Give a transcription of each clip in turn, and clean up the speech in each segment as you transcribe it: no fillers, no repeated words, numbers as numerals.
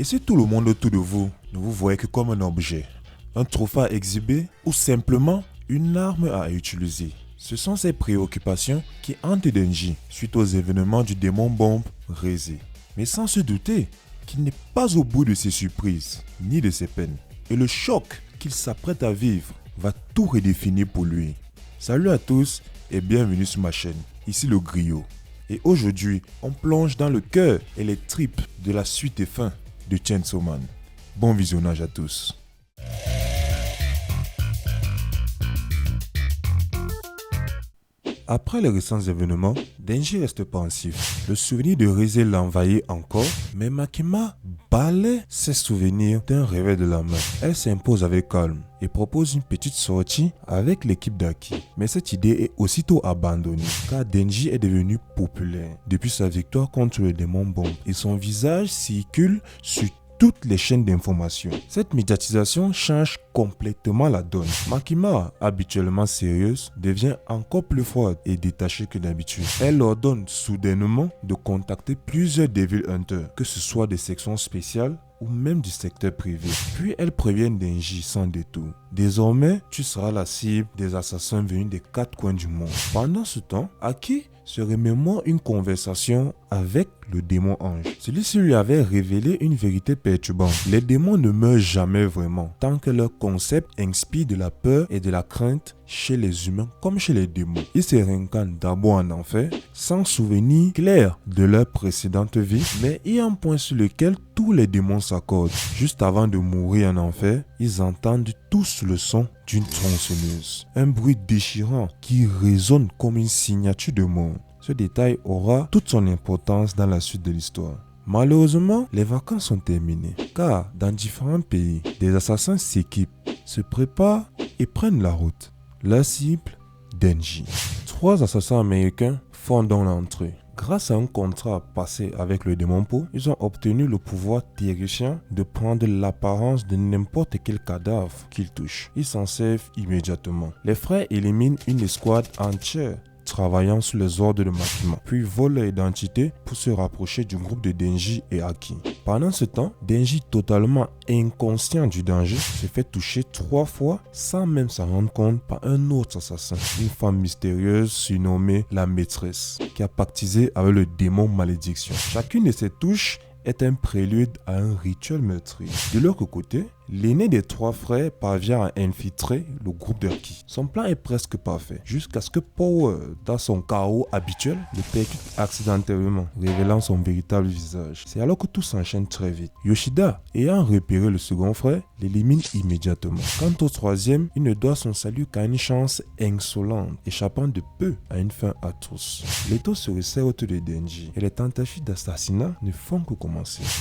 Et si tout le monde autour de vous ne vous voyait que comme un objet, un trophée à exhiber ou simplement une arme à utiliser? Ce sont ces préoccupations qui hantent Denji suite aux événements du démon bombe Rézé. Mais sans se douter qu'il n'est pas au bout de ses surprises ni de ses peines. Et le choc qu'il s'apprête à vivre va tout redéfinir pour lui. Salut à tous et bienvenue sur ma chaîne, ici le Griot. Et aujourd'hui, on plonge dans le cœur et les tripes de la suite et fin de Chainsaw Man. Bon visionnage à tous. Après les récents événements, Denji reste pensif. Le souvenir de Rézé l'envahit encore, mais Makima balaie ses souvenirs d'un réveil de la main. Elle s'impose avec calme et propose une petite sortie avec l'équipe d'Aki. Mais cette idée est aussitôt abandonnée, car Denji est devenu populaire depuis sa victoire contre le démon bombe et son visage circule sur toutes les chaînes d'information. Cette médiatisation change complètement la donne. Makima, habituellement sérieuse, devient encore plus froide et détachée que d'habitude. Elle ordonne soudainement de contacter plusieurs Devil Hunters, que ce soit des sections spéciales ou même du secteur privé. Puis elle prévient Denji sans détour. Désormais, tu seras la cible des assassins venus des quatre coins du monde. Pendant ce temps, Aki se remémore une conversation avec le démon ange. Celui-ci lui avait révélé une vérité perturbante. Les démons ne meurent jamais vraiment, tant que leur concept inspire de la peur et de la crainte chez les humains comme chez les démons. Ils se réincarnent d'abord en enfer, sans souvenir clair de leur précédente vie, mais il y a un point sur lequel tous les démons s'accordent. Juste avant de mourir en enfer, ils entendent tous le son d'une tronçonneuse. Un bruit déchirant qui résonne comme une signature de mort. Ce détail aura toute son importance dans la suite de l'histoire. Malheureusement, les vacances sont terminées, car dans différents pays, des assassins s'équipent, se préparent et prennent la route. La cible, Denji. 3 assassins américains font donc l'entrée. Grâce à un contrat passé avec le démon Po, ils ont obtenu le pouvoir terrifiant de prendre l'apparence de n'importe quel cadavre qu'ils touchent. Ils s'en servent immédiatement. Les frères éliminent une escouade entière travaillant sous les ordres de Makima, puis volent leur identité pour se rapprocher du groupe de Denji et Aki. Pendant ce temps, Denji, totalement inconscient du danger, se fait toucher 3 fois sans même s'en rendre compte par un autre assassin, une femme mystérieuse surnommée la maîtresse, qui a pactisé avec le démon malédiction. Chacune de ces touches est un prélude à un rituel meurtrier. De l'autre côté, l'aîné des 3 frères parvient à infiltrer le groupe d'Aki. Son plan est presque parfait, jusqu'à ce que Power, dans son chaos habituel, le percute accidentellement, révélant son véritable visage. C'est alors que tout s'enchaîne très vite. Yoshida, ayant repéré le second frère, l'élimine immédiatement. Quant au troisième, il ne doit son salut qu'à une chance insolente, échappant de peu à une fin atroce. L'étau se resserre autour de Denji, et les tentatives d'assassinat ne font que commencer.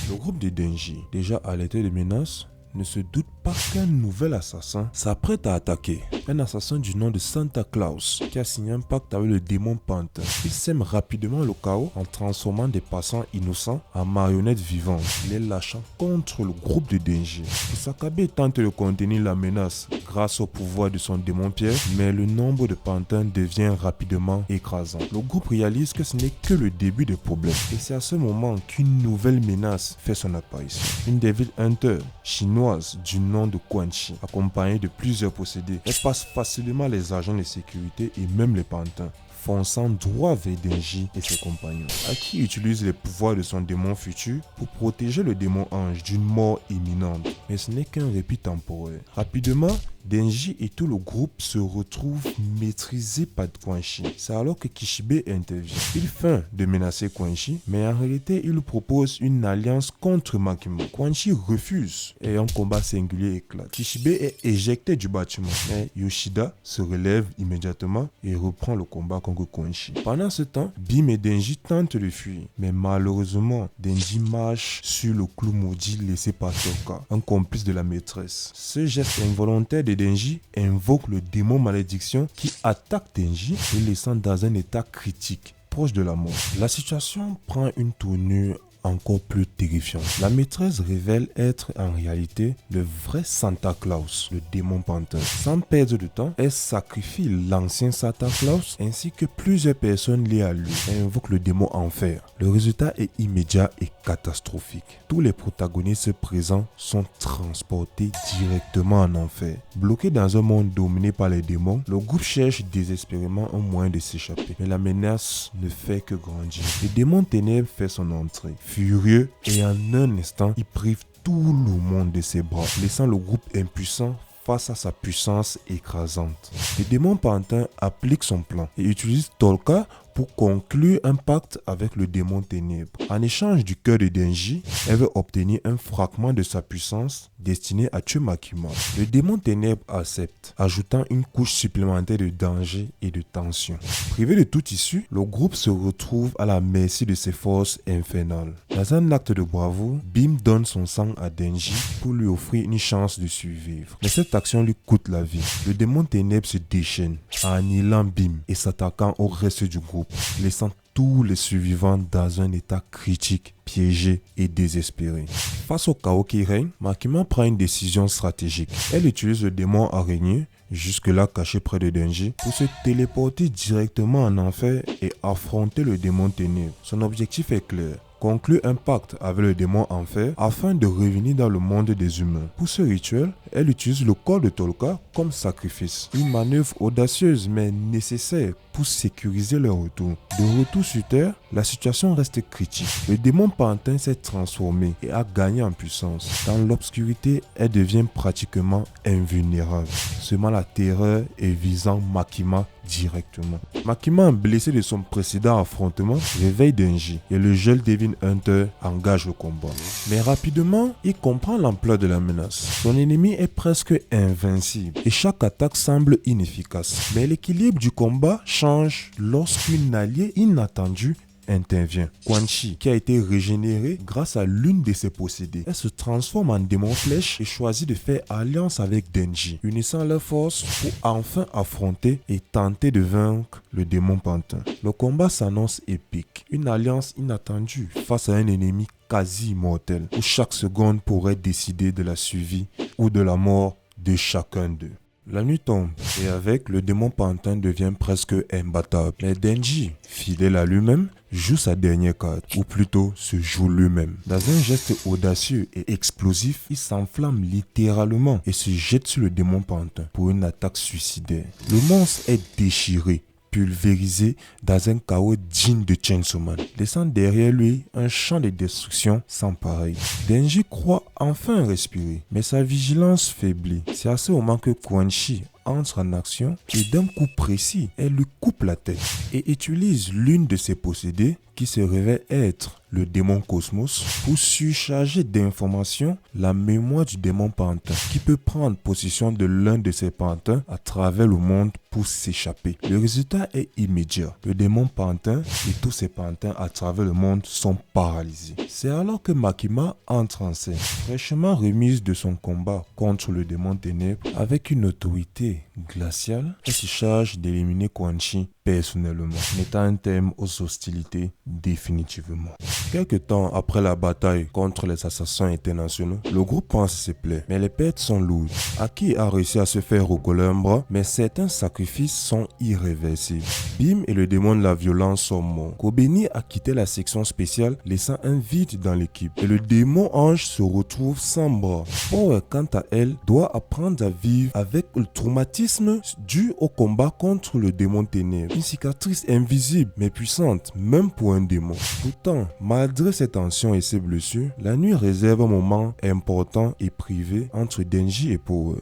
Le groupe de Denji, déjà alerté de menaces, ne se doute pas qu'un nouvel assassin s'apprête à attaquer. Un assassin du nom de Santa Claus qui a signé un pacte avec le démon Pantin. Il sème rapidement le chaos en transformant des passants innocents en marionnettes vivantes, les lâchant contre le groupe de Denji. Kusakabe tente de contenir la menace grâce au pouvoir de son démon pierre, mais le nombre de pantins devient rapidement écrasant. Le groupe réalise que ce n'est que le début des problèmes, et c'est à ce moment qu'une nouvelle menace fait son apparition. Une Devil Hunter chinoise du nom de Quan Chi, accompagnée de plusieurs possédés. Elle passe facilement les agents de sécurité et même les pantins, fonçant droit vers Denji et ses compagnons. Aki utilise les pouvoirs de son démon futur pour protéger le démon ange d'une mort imminente. Mais ce n'est qu'un répit temporaire. Rapidement, Denji et tout le groupe se retrouvent maîtrisés par Quan Chi. C'est alors que Kishibe intervient. Il feint de menacer Quan Chi, mais en réalité, il propose une alliance contre Makima. Quan Chi refuse et un combat singulier éclate. Kishibe est éjecté du bâtiment, mais Yoshida se relève immédiatement et reprend le combat contre Quan Chi. Pendant ce temps, Bim et Denji tentent de fuir, mais malheureusement, Denji marche sur le clou maudit laissé par Toka, un complice de la maîtresse. Ce geste involontaire de Denji invoque le démon malédiction qui attaque Denji, le laissant dans un état critique, proche de la mort. La situation prend une tournure encore plus terrifiante. La maîtresse révèle être en réalité le vrai Santa Claus, le démon pantin. Sans perdre de temps, elle sacrifie l'ancien Santa Claus ainsi que plusieurs personnes liées à lui et invoque le démon enfer. Le résultat est immédiat et catastrophique. Tous les protagonistes présents sont transportés directement en enfer. Bloqués dans un monde dominé par les démons, le groupe cherche désespérément un moyen de s'échapper. Mais la menace ne fait que grandir. Le démon ténèbres fait son entrée. Furieux et en un instant, il prive tout le monde de ses bras, laissant le groupe impuissant face à sa puissance écrasante. Le démon pantin applique son plan et utilise Tolka pour conclure un pacte avec le démon ténèbres. En échange du cœur de Denji, elle veut obtenir un fragment de sa puissance destiné à tuer Makima. Le démon ténèbres accepte, ajoutant une couche supplémentaire de danger et de tension. Privé de toute issue, le groupe se retrouve à la merci de ses forces infernales. Dans un acte de bravoure, Bim donne son sang à Denji pour lui offrir une chance de survivre. Mais cette action lui coûte la vie. Le démon ténèbres se déchaîne, annihilant Bim et s'attaquant au reste du groupe, laissant tous les survivants dans un état critique, piégé et désespéré. Face au chaos qui règne, Makima prend une décision stratégique. Elle utilise le démon araignée, jusque-là caché près de Denji, pour se téléporter directement en enfer et affronter le démon ténèbres. Son objectif est clair: conclut un pacte avec le démon enfer afin de revenir dans le monde des humains. Pour ce rituel, elle utilise le corps de Tolka comme sacrifice. Une manœuvre audacieuse mais nécessaire pour sécuriser leur retour. De retour sur Terre, la situation reste critique. Le démon pantin s'est transformé et a gagné en puissance. Dans l'obscurité, elle devient pratiquement invulnérable, semant la terreur et visant Makima directement. Makima, blessé de son précédent affrontement, réveille Denji et le jeune Devin Hunter engage le combat. Mais rapidement, il comprend l'ampleur de la menace. Son ennemi est presque invincible et chaque attaque semble inefficace. Mais l'équilibre du combat change lorsqu'une alliée inattendue intervient. Quan Chi, qui a été régénéré grâce à l'une de ses possédés. Elle se transforme en démon flèche et choisit de faire alliance avec Denji, unissant leurs forces pour enfin affronter et tenter de vaincre le démon pantin. Le combat s'annonce épique, une alliance inattendue face à un ennemi quasi immortel, où chaque seconde pourrait décider de la survie ou de la mort de chacun d'eux. La nuit tombe et avec, le démon pantin devient presque imbattable. Mais Denji, fidèle à lui-même, joue sa dernière carte, ou plutôt se joue lui-même. Dans un geste audacieux et explosif, il s'enflamme littéralement et se jette sur le démon pantin pour une attaque suicidaire. Le monstre est déchiré, pulvérisé dans un chaos digne de Chainsaw Man, laissant derrière lui un champ de destruction sans pareil. Denji croit enfin respirer, mais sa vigilance faiblit. C'est à ce moment que Quan Chi entre en action et d'un coup précis, elle lui coupe la tête et utilise l'une de ses possédés qui se révèle être le démon Cosmos pour surcharger d'informations la mémoire du démon pantin qui peut prendre possession de l'un de ses pantins à travers le monde pour s'échapper. Le résultat est immédiat. Le démon pantin et tous ses pantins à travers le monde sont paralysés. C'est alors que Makima entre en scène, fraîchement remise de son combat contre le démon ténèbres avec une autorité glaciale. Elle se charge d'éliminer Quan Chi personnellement, mettant un terme aux hostilités définitivement. Quelque temps après la bataille contre les assassins internationaux, le groupe pense ses plaies, mais les pertes sont lourdes. Aki a réussi à se faire recoller un bras, mais certains sacrifices sont irréversibles. Bim et le démon de la violence sont morts. Kobeni a quitté la section spéciale, laissant un vide dans l'équipe. Et le démon ange se retrouve sans bras. Power, quant à elle, doit apprendre à vivre avec le traumatisme dû au combat contre le démon ténèbres. Une cicatrice invisible mais puissante, même pour un démon. Pourtant, malgré ses tensions et ses blessures, la nuit réserve un moment important et privé entre Denji et Power.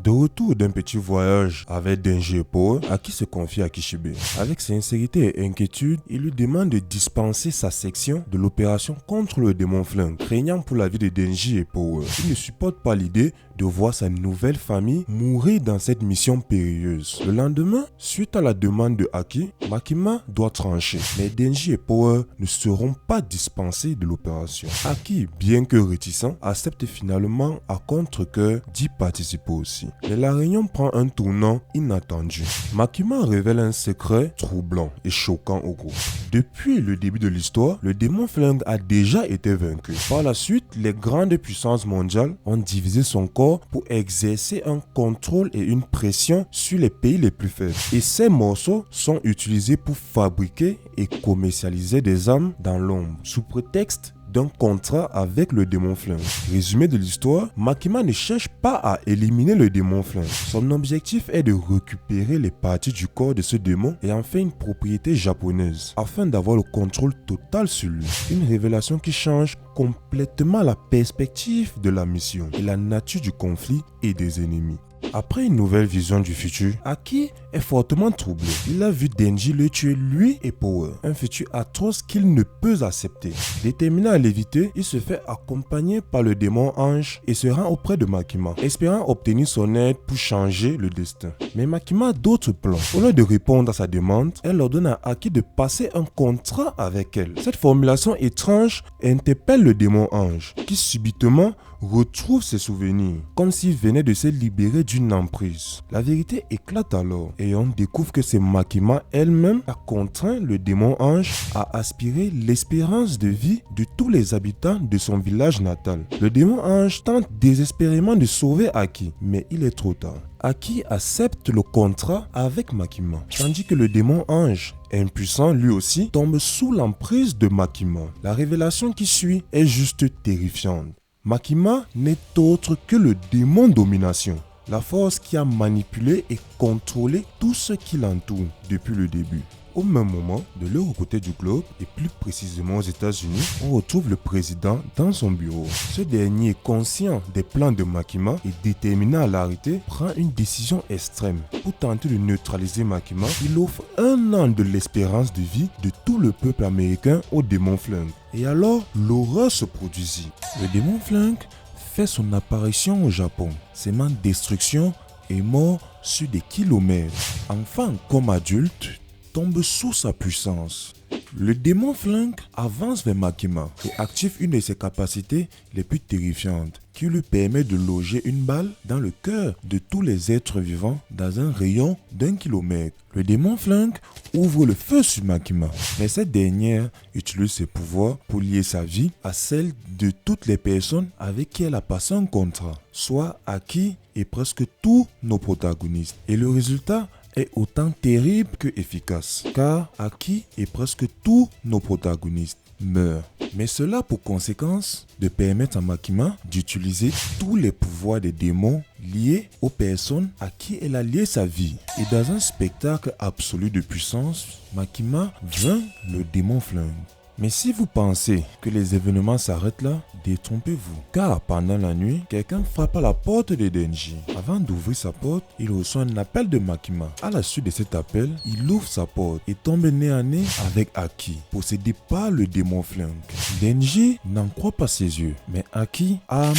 De retour d'un petit voyage avec Denji et Power, Aki se confie à Kishibe. Avec sincérité et inquiétude, il lui demande de dispenser sa section de l'opération contre le démon flingue, craignant pour la vie de Denji et Power. Il ne supporte pas l'idée de voir sa nouvelle famille mourir dans cette mission périlleuse. Le lendemain, suite à la demande de Aki, Makima doit trancher. Mais Denji et Power ne seront pas dispensés de l'opération. Aki, bien que réticent, accepte finalement à contre-cœur d'y participer aussi. Mais la réunion prend un tournant inattendu. Makima révèle un secret troublant et choquant au groupe. Depuis le début de l'histoire, le démon flingue a déjà été vaincu. Par la suite, les grandes puissances mondiales ont divisé son corps pour exercer un contrôle et une pression sur les pays les plus faibles. Et ces morceaux sont utilisés pour fabriquer et commercialiser des armes dans l'ombre, sous prétexte d'un contrat avec le démon flingue. Résumé de l'histoire, Makima ne cherche pas à éliminer le démon flingue. Son objectif est de récupérer les parties du corps de ce démon et en faire une propriété japonaise, afin d'avoir le contrôle total sur lui. Une révélation qui change complètement la perspective de la mission et la nature du conflit et des ennemis. Après une nouvelle vision du futur, Aki est fortement troublé. Il a vu Denji le tuer lui et Power, un futur atroce qu'il ne peut accepter. Déterminé à l'éviter, il se fait accompagner par le démon ange et se rend auprès de Makima, espérant obtenir son aide pour changer le destin. Mais Makima a d'autres plans. Au lieu de répondre à sa demande, elle ordonne à Aki de passer un contrat avec elle. Cette formulation étrange interpelle le démon ange, qui subitement retrouve ses souvenirs, comme s'il venait de se libérer d'une emprise. La vérité éclate alors et on découvre que c'est Makima elle-même qui a contraint le démon ange à aspirer l'espérance de vie de tous les habitants de son village natal. Le démon ange tente désespérément de sauver Aki, mais il est trop tard. Aki accepte le contrat avec Makima, tandis que le démon ange, impuissant lui aussi, tombe sous l'emprise de Makima. La révélation qui suit est juste terrifiante. Makima n'est autre que le démon domination, la force qui a manipulé et contrôlé tout ce qui l'entoure depuis le début. Au même moment, de l'autre côté du globe, et plus précisément aux États-Unis, on retrouve le président dans son bureau. Ce dernier, conscient des plans de Makima et déterminé à l'arrêter, prend une décision extrême. Pour tenter de neutraliser Makima, il offre 1 an de l'espérance de vie de tout le peuple américain au démon flingue. Et alors, l'horreur se produisit. Le démon flingue fait son apparition au Japon, sémant destruction et mort sur des kilomètres. Enfant comme adulte, tombe sous sa puissance. Le démon flingue avance vers Makima et active une de ses capacités les plus terrifiantes, qui lui permet de loger une balle dans le cœur de tous les êtres vivants dans un rayon d'1 kilomètre. Le démon flingue ouvre le feu sur Makima, mais cette dernière utilise ses pouvoirs pour lier sa vie à celle de toutes les personnes avec qui elle a passé un contrat, soit Aki et presque tous nos protagonistes. Et le résultat est autant terrible que efficace, car Aki et presque tous nos protagonistes meurent. Mais cela a pour conséquence de permettre à Makima d'utiliser tous les pouvoirs des démons liés aux personnes à qui elle a lié sa vie. Et dans un spectacle absolu de puissance, Makima vainc le démon flingue. Mais si vous pensez que les événements s'arrêtent là, détrompez-vous. Car pendant la nuit, quelqu'un frappe à la porte de Denji. Avant d'ouvrir sa porte, il reçoit un appel de Makima. À la suite de cet appel, il ouvre sa porte et tombe nez à nez avec Aki, possédé par le démon flingue. Denji n'en croit pas ses yeux, mais Aki arme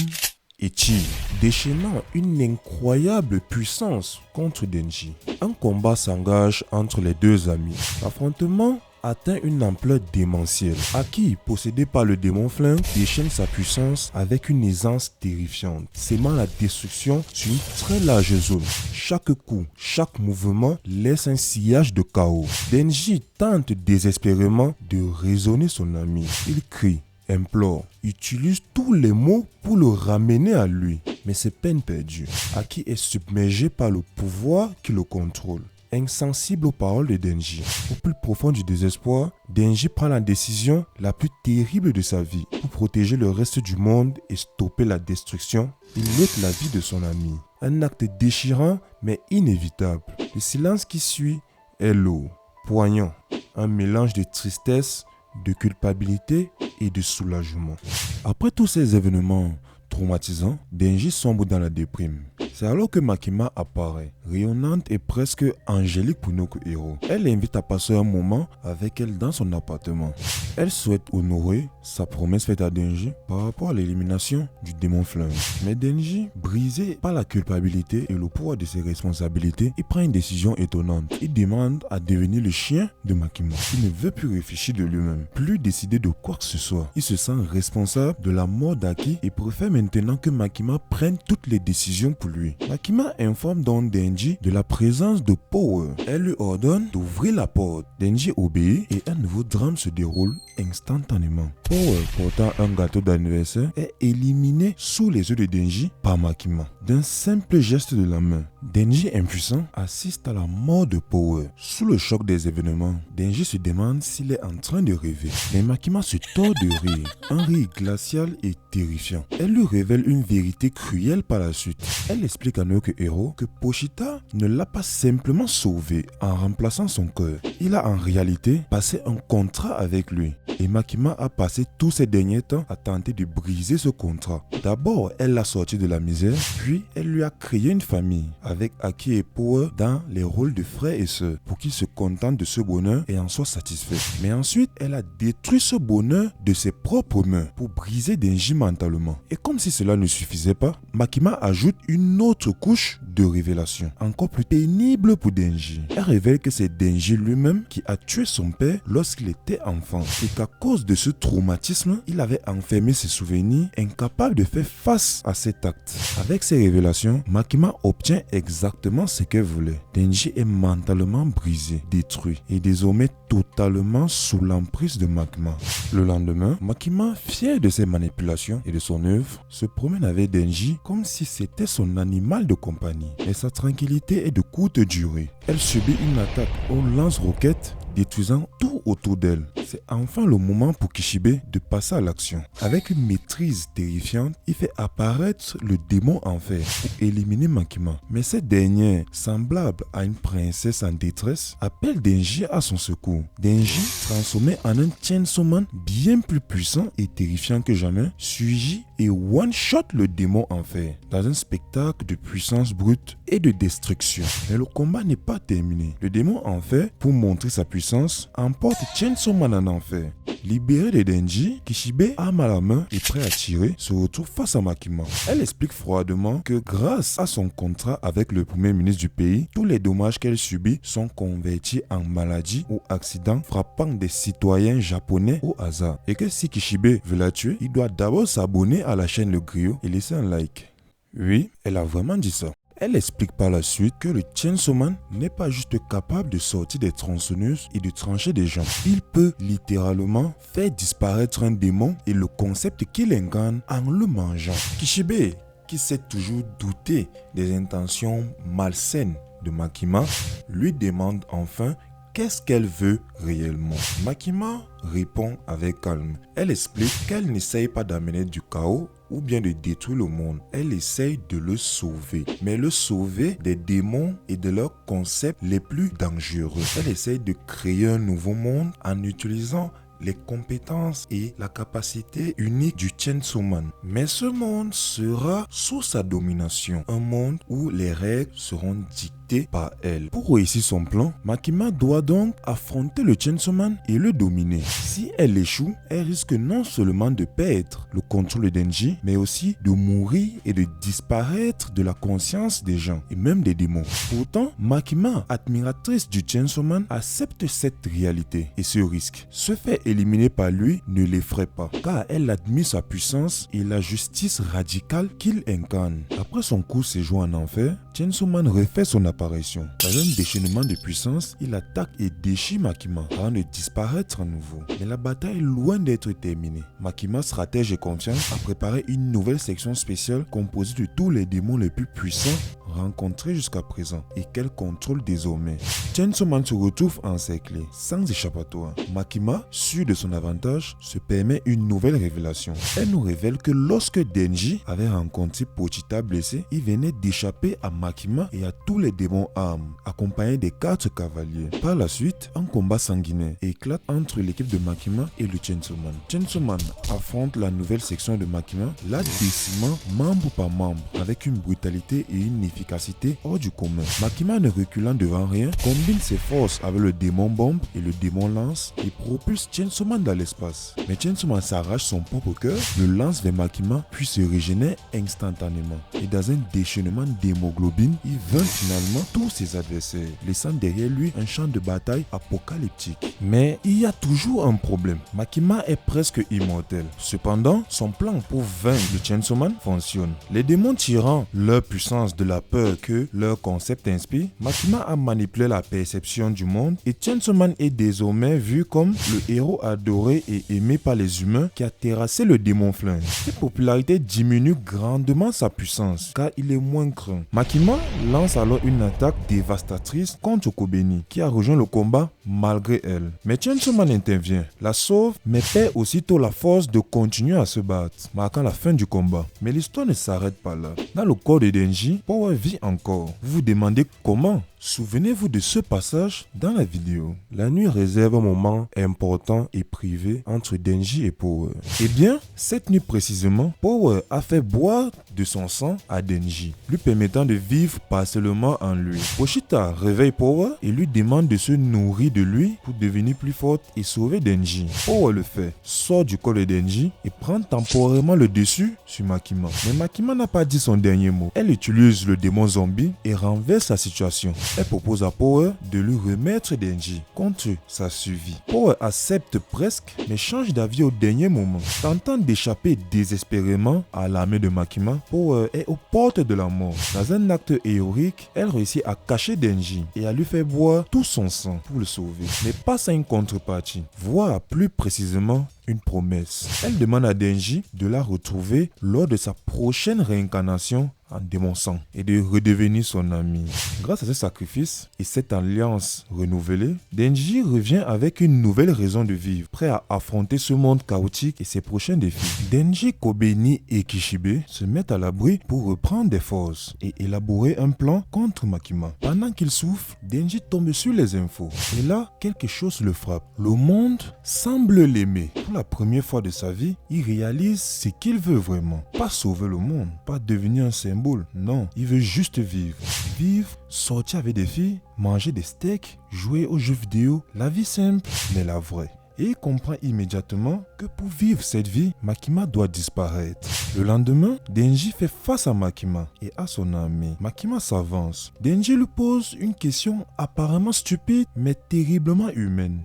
et tire, déchaînant une incroyable puissance contre Denji. Un combat s'engage entre les deux amis. L'affrontement atteint une ampleur démentielle. Aki, possédé par le démon flingue, déchaîne sa puissance avec une aisance terrifiante, sémant la destruction sur une très large zone. Chaque coup, chaque mouvement laisse un sillage de chaos. Denji tente désespérément de raisonner son ami. Il crie, implore, utilise tous les mots pour le ramener à lui. Mais c'est peine perdue. Aki est submergé par le pouvoir qui le contrôle. Insensible aux paroles de Denji. Au plus profond du désespoir, Denji prend la décision la plus terrible de sa vie. Pour protéger le reste du monde et stopper la destruction, il ôte la vie de son ami. Un acte déchirant mais inévitable. Le silence qui suit est lourd, poignant, un mélange de tristesse, de culpabilité et de soulagement. Après tous ces événements, traumatisant, Denji sombre dans la déprime. C'est alors que Makima apparaît, rayonnante et presque angélique pour notre héros. Elle l'invite à passer un moment avec elle dans son appartement. Elle souhaite honorer sa promesse faite à Denji par rapport à l'élimination du démon flingue. Mais Denji, brisé par la culpabilité et le poids de ses responsabilités, il prend une décision étonnante. Il demande à devenir le chien de Makima. Il ne veut plus réfléchir de lui-même, plus décider de quoi que ce soit. Il se sent responsable de la mort d'Aki et préfère maintenant que Makima prenne toutes les décisions pour lui. Makima informe donc Denji de la présence de Power. Elle lui ordonne d'ouvrir la porte. Denji obéit et un nouveau drame se déroule instantanément. Power, portant un gâteau d'anniversaire, est éliminé sous les yeux de Denji par Makima. D'un simple geste de la main, Denji impuissant assiste à la mort de Power. Sous le choc des événements, Denji se demande s'il est en train de rêver. Mais Makima se tord de rire. Un rire glacial et terrifiant. Elle lui révèle une vérité cruelle par la suite. Elle explique à notre héros que Pochita ne l'a pas simplement sauvé en remplaçant son cœur. Il a en réalité passé un contrat avec lui. Et Makima a passé tous ces derniers temps à tenter de briser ce contrat. D'abord, elle l'a sorti de la misère, puis elle lui a créé une famille avec Aki et Power dans les rôles de frères et sœurs pour qu'ils se contentent de ce bonheur et en soient satisfaits. Mais ensuite, elle a détruit ce bonheur de ses propres mains pour briser Denji mentalement. Et comme si cela ne suffisait pas, Makima ajoute une autre couche de révélation, encore plus pénible pour Denji. Elle révèle que c'est Denji lui-même qui a tué son père lorsqu'il était enfant et qu'à cause de ce traumatisme, il avait enfermé ses souvenirs, incapable de faire face à cet acte. Avec ces révélations, Makima obtient exactement ce qu'elle voulait. Denji est mentalement brisé, détruit et désormais totalement sous l'emprise de Makima. Le lendemain, Makima, fier de ses manipulations et de son œuvre, se promène avec Denji comme si c'était son animal de compagnie. Mais sa tranquillité est de courte durée. Elle subit une attaque au lance-roquettes, détruisant tout autour d'elle. C'est enfin le moment pour Kishibe de passer à l'action. Avec une maîtrise terrifiante, il fait apparaître le démon enfer pour éliminer Makima. Mais cette dernière, semblable à une princesse en détresse, appelle Denji à son secours. Denji, transformé en un Chainsaw Man bien plus puissant et terrifiant que jamais, surgit et one-shot le démon enfer dans un spectacle de puissance brute et de destruction. Mais le combat n'est pas terminé. Le démon enfer, pour montrer sa puissance, emporte Chainsaw Man en enfer. Libéré de Denji, Kishibe, arme à la main et prêt à tirer, se retrouve face à Makima. Elle explique froidement que grâce à son contrat avec le premier ministre du pays, tous les dommages qu'elle subit sont convertis en maladies ou accidents frappant des citoyens japonais au hasard. Et que si Kishibe veut la tuer, il doit d'abord s'abonner à la chaîne Le Griot et laisser un like. Oui, elle a vraiment dit ça. Elle explique par la suite que le Chainsaw Man n'est pas juste capable de sortir des tronçonneuses et de trancher des gens. Il peut littéralement faire disparaître un démon et le concept qu'il incarne en le mangeant. Kishibe, qui s'est toujours douté des intentions malsaines de Makima, lui demande enfin qu'est-ce qu'elle veut réellement. Makima répond avec calme. Elle explique qu'elle n'essaye pas d'amener du chaos ou bien de détruire le monde. Elle essaye de le sauver. Mais le sauver des démons et de leurs concepts les plus dangereux. Elle essaye de créer un nouveau monde en utilisant les compétences et la capacité unique du Chainsaw Man. Mais ce monde sera sous sa domination. Un monde où les règles seront dictées par elle. Pour réussir son plan, Makima doit donc affronter le Chainsaw Man et le dominer. Si elle échoue, elle risque non seulement de perdre le contrôle de Denji, mais aussi de mourir et de disparaître de la conscience des gens et même des démons. Pourtant, Makima, admiratrice du Chainsaw Man, accepte cette réalité et ce risque. Se faire éliminer par lui ne l'effraie pas, car elle admire sa puissance et la justice radicale qu'il incarne. Après son court séjour en enfer, Chainsaw Man refait son apparition. Dans un déchaînement de puissance, il attaque et déchire Makima avant de disparaître à nouveau. Mais la bataille est loin d'être terminée. Makima, stratège et confiant, a préparé une nouvelle section spéciale composée de tous les démons les plus puissants rencontrés jusqu'à présent et qu'elle contrôle désormais. Chainsaw Man se retrouve encerclé, sans échappatoire. Makima, sûr de son avantage, se permet une nouvelle révélation. Elle nous révèle que lorsque Denji avait rencontré Pochita blessé, il venait d'échapper à Makima et à tous les démons bonnes armes, accompagné des 4 cavaliers. Par la suite, un combat sanguinaire éclate entre l'équipe de Makima et le Chainsaw Man. Chainsaw Man affronte la nouvelle section de Makima, la décimant membre par membre, avec une brutalité et une efficacité hors du commun. Makima, ne reculant devant rien, combine ses forces avec le démon bombe et le démon lance et propulse Chainsaw Man dans l'espace. Mais Chainsaw Man s'arrache son propre cœur, le lance vers Makima, puis se régénère instantanément. Et dans un déchaînement d'hémoglobine, il vainc finalement tous ses adversaires, laissant derrière lui un champ de bataille apocalyptique. Mais il y a toujours un problème. Makima est presque immortel. Cependant, son plan pour vaincre le Chainsaw Man fonctionne. Les démons tirant leur puissance de la peur que leur concept inspire, Makima a manipulé la perception du monde et Chainsaw Man est désormais vu comme le héros adoré et aimé par les humains qui a terrassé le démon flingue. Cette popularité diminue grandement sa puissance car il est moins craint. Makima lance alors une attaque dévastatrice contre Kobeni qui a rejoint le combat malgré elle. Mais Chainsaw Man intervient, la sauve mais perd aussitôt la force de continuer à se battre, marquant la fin du combat. Mais l'histoire ne s'arrête pas là. Dans le corps de Denji, Power vit encore. Vous vous demandez comment? Souvenez-vous de ce passage dans la vidéo. La nuit réserve un moment important et privé entre Denji et Power. Eh bien, cette nuit précisément, Power a fait boire de son sang à Denji, lui permettant de vivre partiellement en lui. Pochita réveille Power et lui demande de se nourrir de lui pour devenir plus forte et sauver Denji. Power le fait, sort du corps de Denji et prend temporairement le dessus sur Makima. Mais Makima n'a pas dit son dernier mot. Elle utilise le démon zombie et renverse la situation. Elle propose à Power de lui remettre Denji contre sa survie. Power accepte presque mais change d'avis au dernier moment. Tentant d'échapper désespérément à l'armée de Makima, Power est aux portes de la mort. Dans un acte héroïque, elle réussit à cacher Denji et à lui faire boire tout son sang pour le sauver. Mais pas sans une contrepartie, voire plus précisément une promesse. Elle demande à Denji de la retrouver lors de sa prochaine réincarnation en démon sang et de redevenir son ami. Grâce à ce sacrifice et cette alliance renouvelée, Denji revient avec une nouvelle raison de vivre, prêt à affronter ce monde chaotique et ses prochains défis. Denji, Kobeni et Kishibe se mettent à l'abri pour reprendre des forces et élaborer un plan contre Makima. Pendant qu'il souffre, Denji tombe sur les infos et là, quelque chose le frappe. Le monde semble l'aimer. Pour la première fois de sa vie, il réalise ce qu'il veut vraiment. Pas sauver le monde, pas devenir un symbole. Non, il veut juste vivre. Vivre, sortir avec des filles, manger des steaks, jouer aux jeux vidéo, la vie simple, mais la vraie. Et il comprend immédiatement que pour vivre cette vie, Makima doit disparaître. Le lendemain, Denji fait face à Makima et à son armée. Makima s'avance. Denji lui pose une question apparemment stupide, mais terriblement humaine.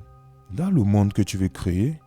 Dans le monde que tu veux créer,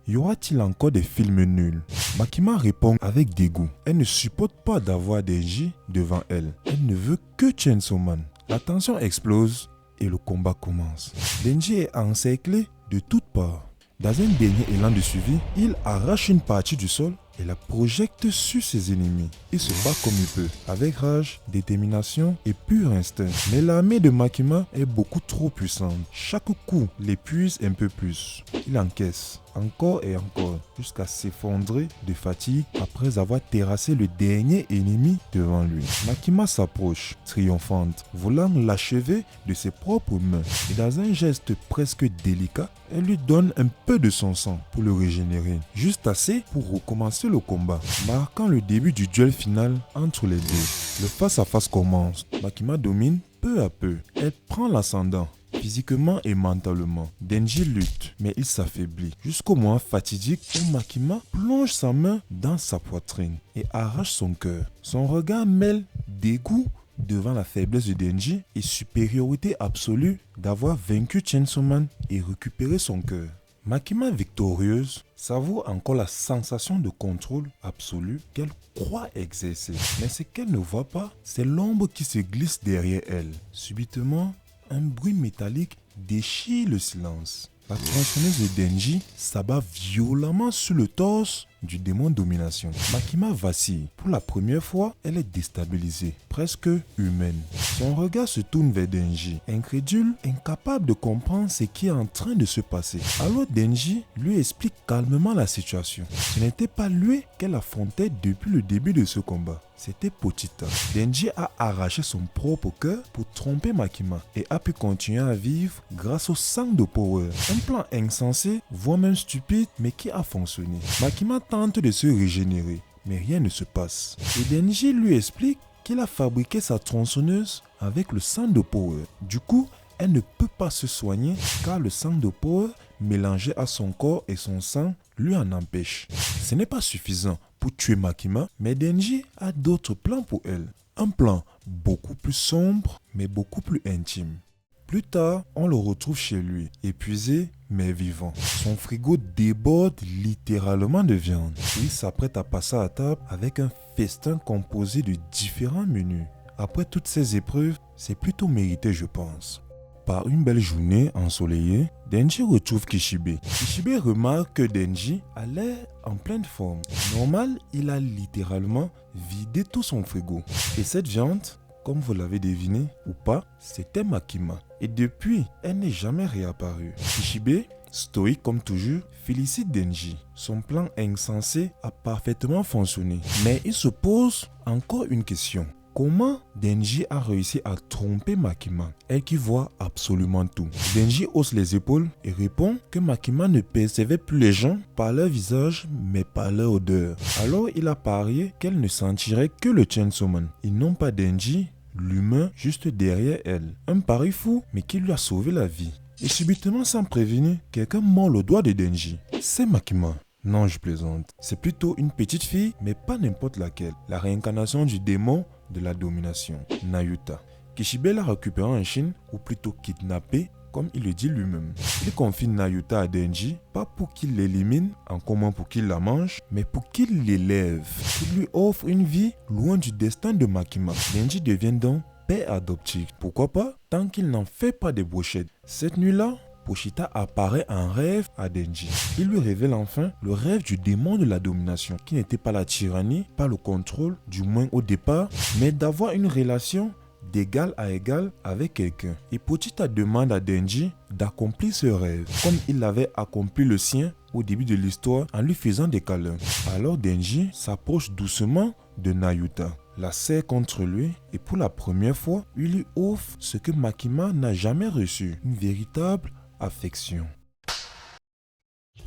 y aura-t-il encore des films nuls? Makima répond avec dégoût. Elle ne supporte pas d'avoir Denji devant elle. Elle ne veut que Chainsaw Man. La tension explose et le combat commence. Denji est encerclé de toutes parts. Dans un dernier élan de suivi, il arrache une partie du sol et la projette sur ses ennemis. Il se bat comme il peut, avec rage, détermination et pur instinct. Mais l'armée de Makima est beaucoup trop puissante. Chaque coup l'épuise un peu plus. Il encaisse encore et encore jusqu'à s'effondrer de fatigue après avoir terrassé le dernier ennemi devant lui. Makima s'approche, triomphante, voulant l'achever de ses propres mains. Et dans un geste presque délicat, elle lui donne un peu de son sang pour le régénérer. Juste assez pour recommencer le combat, marquant le début du duel final entre les deux. Le face-à-face commence. Makima domine peu à peu. Elle prend l'ascendant physiquement et mentalement. Denji lutte, mais il s'affaiblit. Jusqu'au moment fatidique où Makima plonge sa main dans sa poitrine et arrache son cœur. Son regard mêle dégoût devant la faiblesse de Denji et supériorité absolue d'avoir vaincu Chainsaw Man et récupéré son cœur. Makima victorieuse savoure encore la sensation de contrôle absolu qu'elle croit exercer. Mais ce qu'elle ne voit pas, c'est l'ombre qui se glisse derrière elle. Subitement, un bruit métallique déchire le silence. La tronçonneuse de Denji s'abat violemment sur le torse du démon domination. Makima vacille. Pour la première fois, elle est déstabilisée, presque humaine. Son regard se tourne vers Denji, incrédule, incapable de comprendre ce qui est en train de se passer. Alors Denji lui explique calmement la situation. Ce n'était pas lui qu'elle affrontait depuis le début de ce combat. C'était Pochita. Denji a arraché son propre cœur pour tromper Makima et a pu continuer à vivre grâce au sang de Power. Un plan insensé, voire même stupide, mais qui a fonctionné. Makima tente de se régénérer, mais rien ne se passe. Et Denji lui explique qu'il a fabriqué sa tronçonneuse avec le sang de Power. Du coup, elle ne peut pas se soigner car le sang de Power mélangé à son corps et son sang lui en empêche. Ce n'est pas suffisant pour tuer Makima, mais Denji a d'autres plans pour elle. Un plan beaucoup plus sombre, mais beaucoup plus intime. Plus tard, on le retrouve chez lui, épuisé mais vivant. Son frigo déborde littéralement de viande. Il s'apprête à passer à table avec un festin composé de différents menus. Après toutes ces épreuves, c'est plutôt mérité, je pense. Par une belle journée ensoleillée, Denji retrouve Kishibe. Kishibe remarque que Denji a l'air en pleine forme. Normal, il a littéralement vidé tout son frigo. Et cette viande, comme vous l'avez deviné ou pas, c'était Makima. Et depuis, elle n'est jamais réapparue. Kishibe, stoïque comme toujours, félicite Denji. Son plan insensé a parfaitement fonctionné. Mais il se pose encore une question. Comment Denji a réussi à tromper Makima, elle qui voit absolument tout? Denji hausse les épaules et répond que Makima ne percevait plus les gens par leur visage mais par leur odeur. Alors il a parié qu'elle ne sentirait que le Chainsaw Man et non pas Denji, l'humain juste derrière elle. Un pari fou mais qui lui a sauvé la vie. Et subitement sans prévenir, quelqu'un mord le doigt de Denji. C'est Makima. Non, je plaisante. C'est plutôt une petite fille, mais pas n'importe laquelle. La réincarnation du démon de la domination, Nayuta. Kishibe l'a récupéré en Chine, ou plutôt kidnappé, comme il le dit lui-même. Il confie Nayuta à Denji, pas pour qu'il l'élimine, en commun pour qu'il la mange, mais pour qu'il l'élève, qu'il lui offre une vie loin du destin de Makima. Denji devient donc père adoptif. Pourquoi pas, tant qu'il n'en fait pas des brochettes. Cette nuit-là, Pochita apparaît en rêve à Denji. Il lui révèle enfin le rêve du démon de la domination, qui n'était pas la tyrannie, pas le contrôle, du moins au départ, mais d'avoir une relation d'égal à égal avec quelqu'un. Et Pochita demande à Denji d'accomplir ce rêve, comme il avait accompli le sien au début de l'histoire en lui faisant des câlins. Alors Denji s'approche doucement de Nayuta, la serre contre lui et pour la première fois, il lui offre ce que Makima n'a jamais reçu, une véritable affection.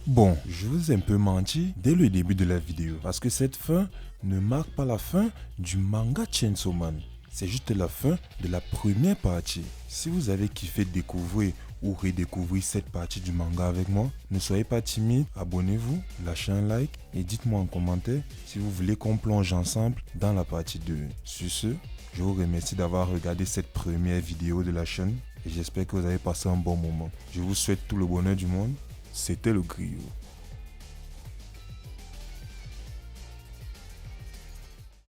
Bon, je vous ai un peu menti dès le début de la vidéo parce que cette fin ne marque pas la fin du manga Chainsaw Man. C'est juste la fin de la première partie. Si vous avez kiffé découvrir ou redécouvrir cette partie du manga avec moi, ne soyez pas timide, abonnez-vous, lâchez un like et dites-moi en commentaire si vous voulez qu'on plonge ensemble dans la partie 2. Sur ce, je vous remercie d'avoir regardé cette première vidéo de la chaîne et j'espère que vous avez passé un bon moment. Je vous souhaite tout le bonheur du monde. C'était le Griot.